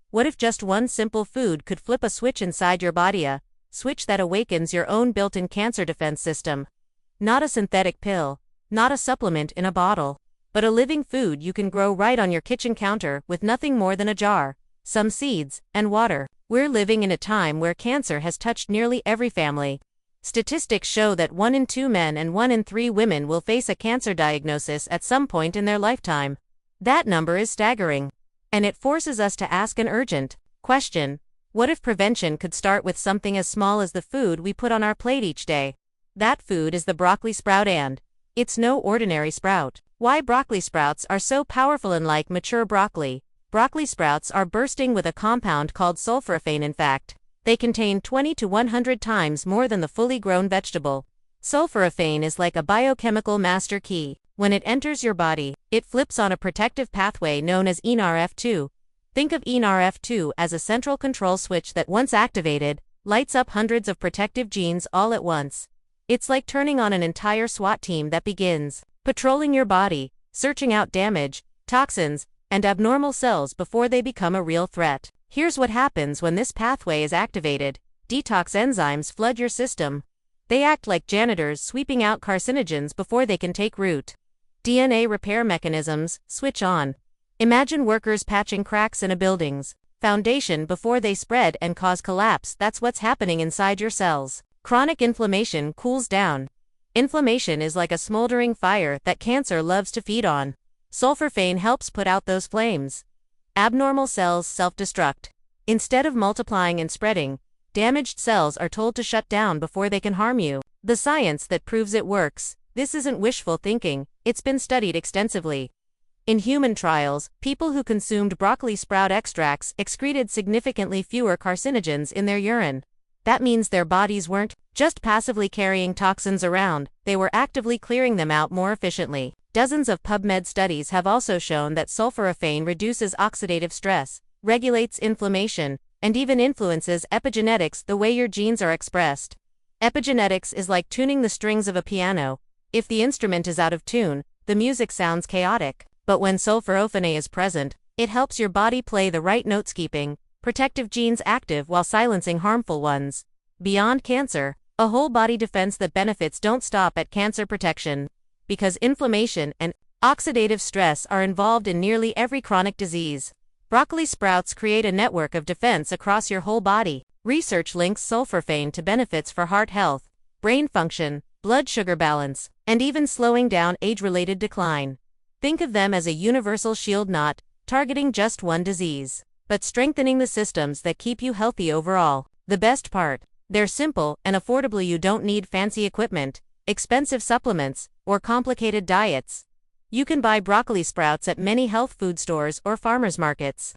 What if just one simple food could flip a switch inside your body, a switch that awakens your own built-in cancer defense system? Not a synthetic pill, not a supplement in a bottle, but a living food you can grow right on your kitchen counter with nothing more than a jar, some seeds, and water. We're living in a time where cancer has touched nearly every family. Statistics show that 1 in 2 men and 1 in 3 women will face a cancer diagnosis at some point in their lifetime. That number is staggering. And it forces us to ask an urgent question. What if prevention could start with something as small as the food we put on our plate each day? That food is the broccoli sprout, and it's no ordinary sprout. Why broccoli sprouts are so powerful? Unlike mature broccoli, broccoli sprouts are bursting with a compound called sulforaphane. In fact, they contain 20 to 100 times more than the fully grown vegetable. Sulforaphane is like a biochemical master key. When it enters your body, it flips on a protective pathway known as NRF2. Think of NRF2 as a central control switch that, once activated, lights up hundreds of protective genes all at once. It's like turning on an entire SWAT team that begins patrolling your body, searching out damage, toxins, and abnormal cells before they become a real threat. Here's what happens when this pathway is activated. Detox enzymes flood your system. They act like janitors sweeping out carcinogens before they can take root. DNA repair mechanisms switch on. Imagine workers patching cracks in a building's foundation before they spread and cause collapse. That's what's happening inside your cells. Chronic inflammation cools down. Inflammation is like a smoldering fire that cancer loves to feed on. Sulforaphane helps put out those flames. Abnormal cells self-destruct. Instead of multiplying and spreading, damaged cells are told to shut down before they can harm you. The science that proves it works. This isn't wishful thinking, it's been studied extensively. In human trials, people who consumed broccoli sprout extracts excreted significantly fewer carcinogens in their urine. That means their bodies weren't just passively carrying toxins around, they were actively clearing them out more efficiently. Dozens of PubMed studies have also shown that sulforaphane reduces oxidative stress, regulates inflammation, and even influences epigenetics, the way your genes are expressed. Epigenetics is like tuning the strings of a piano. If the instrument is out of tune, the music sounds chaotic. But when sulforaphane is present, it helps your body play the right notes, keeping protective genes active while silencing harmful ones. Beyond cancer, a whole body defense that benefits don't stop at cancer protection. Because inflammation and oxidative stress are involved in nearly every chronic disease. Broccoli sprouts create a network of defense across your whole body. Research links sulforaphane to benefits for heart health, brain function, blood sugar balance, and even slowing down age-related decline. Think of them as a universal shield, not targeting just one disease, but strengthening the systems that keep you healthy overall. The best part, they're simple and affordable. You don't need fancy equipment, expensive supplements, or complicated diets. You can buy broccoli sprouts at many health food stores or farmers markets.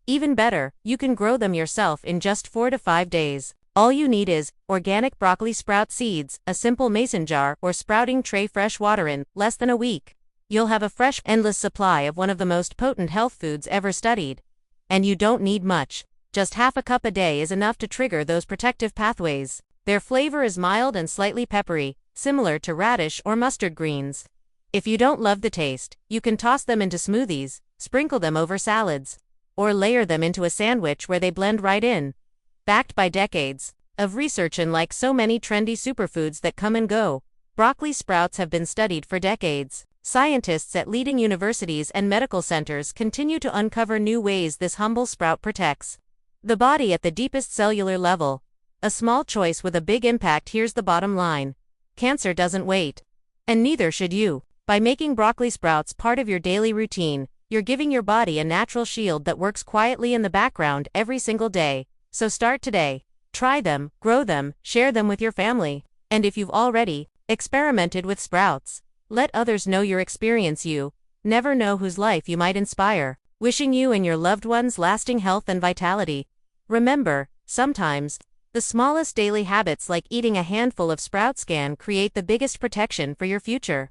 Even better, you can grow them yourself in just 4 to 5 days. All you need is organic broccoli sprout seeds, a simple mason jar or sprouting tray, fresh water. In less than a week, you'll have a fresh, endless supply of one of the most potent health foods ever studied. And you don't need much. Just half a cup a day is enough to trigger those protective pathways. Their flavor is mild and slightly peppery, similar to radish or mustard greens. If you don't love the taste, you can toss them into smoothies, sprinkle them over salads, or layer them into a sandwich where they blend right in. Backed by decades of research, and like so many trendy superfoods that come and go, broccoli sprouts have been studied for decades. Scientists at leading universities and medical centers continue to uncover new ways this humble sprout protects the body at the deepest cellular level. A small choice with a big impact. Here's the bottom line. Cancer doesn't wait. And neither should you. By making broccoli sprouts part of your daily routine, you're giving your body a natural shield that works quietly in the background every single day. So start today. Try them, grow them, share them with your family. And if you've already experimented with sprouts, let others know your experience. You never know whose life you might inspire. Wishing you and your loved ones lasting health and vitality. Remember, sometimes, the smallest daily habits like eating a handful of sprouts can create the biggest protection for your future.